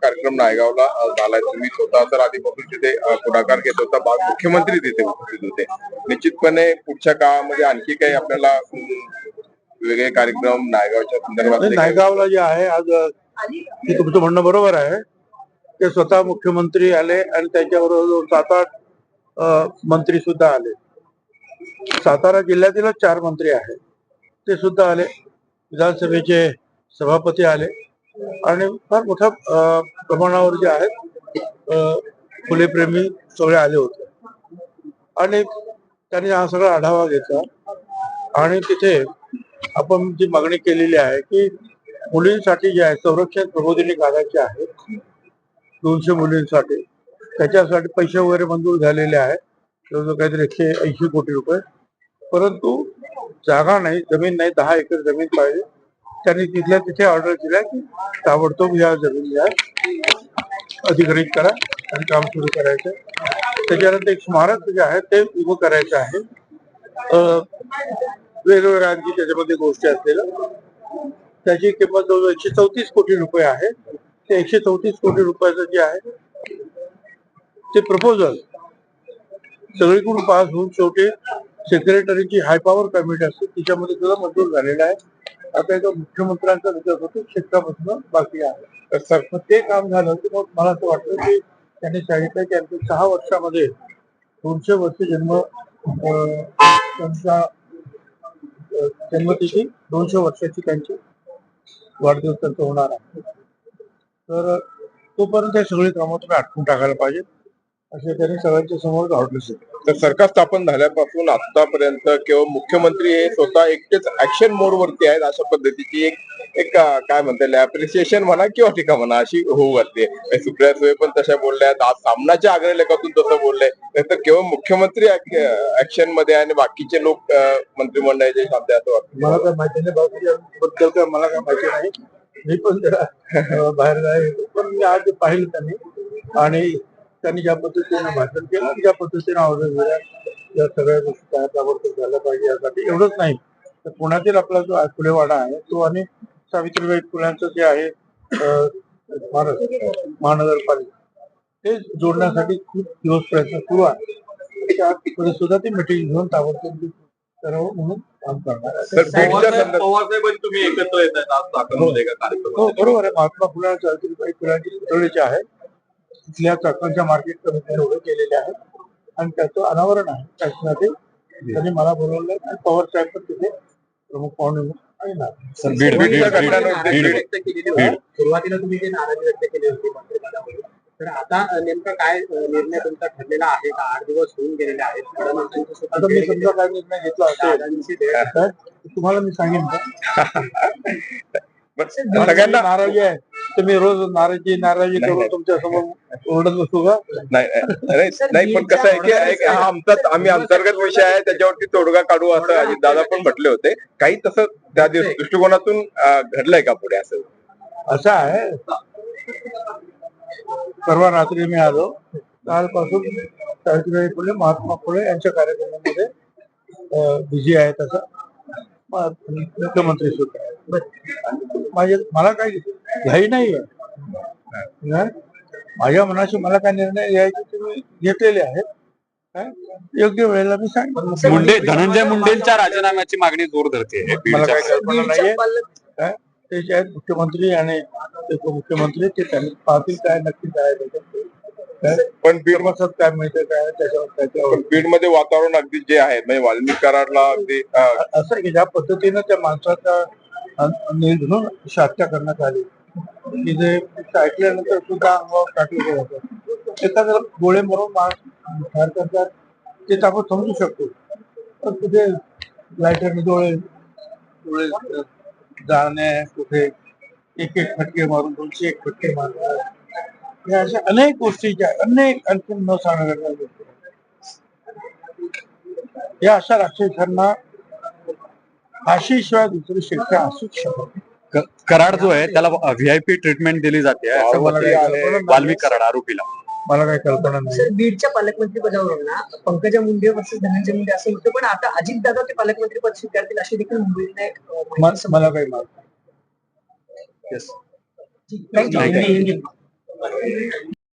कार्यक्रम नायगावला झालाय. तुम्ही स्वतः तर आधीपासून तिथे पुढाकार घेत होता, मुख्यमंत्री तिथे उपस्थित होते. निश्चितपणे पुढच्या काळामध्ये आणखी काही आपल्याला वेगळे कार्यक्रम नायगावच्या संदर्भात नायगावला जे आहे आज ते तुमचं म्हणणं बरोबर आहे. ते स्वतः मुख्यमंत्री आले आणि त्याच्याबरोबर 7-8 मंत्री सुद्धा आले. सातारा जिल्ह्यातील 4 मंत्री आहेत ते सुद्धा आले. विधानसभेचे सभापती आले आणि फार मोठ्या प्रमाणावर जे आहेत फुलेप्रेमी सगळे आले होते आणि त्यांनी हा सगळा आढावा घेतला. आणि तिथे आपण जी मागणी केलेली आहे की मुलींसाठी जे आहे संरक्षण प्रबोधिनी काढायचे आहे 200 मुलींसाठी, त्याच्यासाठी पैसे वगैरे मंजूर झालेले आहेत. जवळजवळ काहीतरी 180 कोटी रुपये. परंतु जागा नाही, जमीन नाही, 10 एकर जमीन पाहिजे. त्यांनी तिथल्या तिथे ऑर्डर दिला की ताबडतोब या जमीन या अधिग्रहित करा आणि काम सुरू करायचं. त्याच्यानंतर एक स्मारक जे आहे ते उभं करायचं आहे. वेगवेगळ्या आणखी त्याच्यामध्ये गोष्टी असलेल्या त्याची किंमत जवळजवळ 134 कोटी रुपये आहे. ते 134 कोटी रुपयाचं जे आहे ते प्रपोजल सगळीकडून पास होऊन शेवटी सेक्रेटरीची हाय पॉवर कमिटी असते तिच्यामध्ये सुद्धा मंजूर झालेला आहे. आता एका मुख्यमंत्र्यांचा विचार होतो क्षेत्रापासून बाकी आहे. तर ते काम झालं की मग मला असं वाटतं की त्यांनी सांगितलं की आणखी 6 वर्षामध्ये 200 वर्ष त्यांच्या जन्मतिथी 200 वर्षाची त्यांची वाढदिवस त्यांचा होणार आहे. तर तोपर्यंत हे सगळी कामं तुम्ही आटपून टाकायला पाहिजे असे त्यांनी सगळ्यांच्या समोर आवडलं. तर सरकार स्थापन झाल्यापासून आतापर्यंत किंवा मुख्यमंत्री हे स्वतः एकटेच ऍक्शन मोड वरती आहेत अशा पद्धतीची एक काय म्हणता येईल अप्रिसिएशन म्हणा किंवा टीका म्हणा अशी होऊ घातली. सुप्रिया सुळे पण तशा बोलल्या, आज सामनाच्या अग्रलेखातून तसं बोललंय. तर केवळ मुख्यमंत्री ऍक्शन मध्ये आणि बाकीचे लोक मंत्रिमंडळाचे शांत असं वाटतं. मला काय माहिती नाही बाबतीबद्दल काय मला काय माहिती नाही. मी पण जरा बाहेर नाही, पण मी आज पाहिलं त्यांनी आणि त्यांनी ज्या पद्धतीने भाषण केलं ज्या पद्धतीने ऑर्डर दिल्या या सगळ्या गोष्टी ताबडतोब झाल्या पाहिजे यासाठी. एवढंच नाही तर पुण्यातील आपला जो फुलेवाडा आहे तो आणि सावित्रीबाई फुल्यांचं जे आहे महानगरपालिका ते जोडण्यासाठी खूप दिवस प्रयत्न सुरू आहे. त्यामध्ये सुद्धा ती मिटिंग घेऊन ताबडतोब करावं म्हणून काम करणार आहे. तुम्ही एकत्र येत हो बरोबर आहे. महात्मा फुले सावित्रीबाई फुलांची पुतळीचे आहे तिथल्या चाकणच्या मार्केट कमिटीने एवढे केलेले आहे आणि त्याचं अनावरण आहे. त्याच्यासाठी त्यांनी मला बोलवलं आणि पवार साहेब पण तिथे प्रमुख पाहुणे सुरुवातीला तुम्ही जे नाराजी व्यक्त केली होती मंत्रिपदावर, तर आता नेमका काय निर्णय तुमचा ठरलेला आहे का? 8 दिवस होऊन गेलेले आहेत. आता मी समजा काय निर्णय घेतला असेल तुम्हाला मी सांगेन का? सगळ्यांना नाराजी आहे तुम्ही रोज नाराजी करून तुमच्या समोर ओरडत बसू का? नाही पण कसं आहे की हा आम्ही अंतर्गत विषय आहे त्याच्यावरती तोडगा काढू असं अजितदादा पण म्हटले होते. काही तसं त्या दृष्टिकोनातून घडलंय का पुढे असं आहे. परवा रात्री मी आलो, कालपासून सावित्रीबाई फुले महात्मा फुले यांच्या कार्यक्रमामध्ये बिझी आहे. तसं मुख्यमंत्री सुद्धा मला काही घाई नाहीये. माझ्या मनाशी मला काय निर्णय घ्यायचे तुम्ही घेतलेले आहेत. योग्य वेळेला मी सांगितलं. धनंजय मुंडेंच्या राजीनाम्याची मागणी जोर धरते. मला काही कल्पना नाहीये. ते जे आहेत मुख्यमंत्री आणि उपमुख्यमंत्री ते त्यांनी पाहतील काय नक्की काय पण बीड काय मिळतं काय त्याच्यावर बीड मध्ये वातावरण अगदी जे आहे म्हणजे वाल्मिक कराडला अगदी असं की ज्या पद्धतीनं त्या माणसाचा निर्धून हत्या करण्यात आली की जे ऐकल्यानंतर सुद्धा अंगावर टाकलेलं होतं. एखाद्या गोळे मारून ठार करतात ते आपण समजू शकतो. पण कुठे लायटरने डोळे जाळणे, कुठे एक फटके मारून 201 फटके मारणार, या अशा अनेक गोष्टीच्या अनेक आणखी न सांगण्याच्या गोष्टी. या अशा राक्षसांना फाशीशिवाय दुसरी शिक्षा असूच शकत. कराड जो आहे त्याला व्हीआयपी ट्रीटमेंट दिली जाते वाल्मिक कराड आरोपीला. मला काही कल्पना नाही. बीडच्या पालकमंत्री पदावरून ना पंकजा मुंडे वर्सेस धनंजय मुंडे असं होतं, पण आता अजितदादा ते पालकमंत्री पद स्वीकारतील अशी देखील मुंबईतले मला काही माहिती. Yes. धन्यवाद